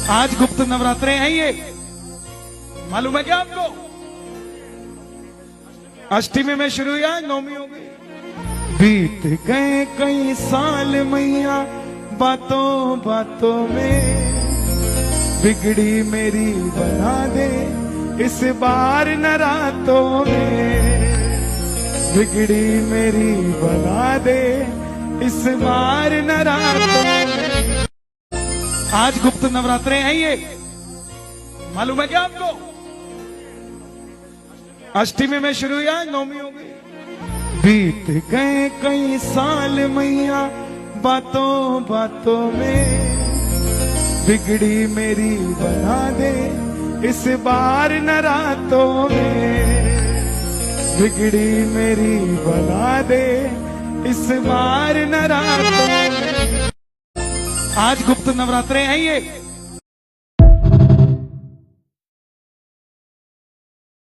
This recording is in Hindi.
आज गुप्त नवरात्रे हैं ये, मालूम है क्या आपको? अष्टमी में शुरू हुआ, नौमी हो गई। बीत गए कई साल मैया बातों बातों में, बिगड़ी मेरी बना दे इस बार न रातों में, बिगड़ी मेरी बना दे इस बार न रातों में। आज गुप्त नवरात्रे हैं ये, मालूम है क्या आपको? अष्टमी में शुरू हुआ, नौमी हो गई। बीत गए कई साल मैया बातों बातों में, बिगड़ी मेरी बना दे इस बार न रातों में, बिगड़ी मेरी बना दे इस बार न रातों में। आज गुप्त नवरात्रे हैं ये,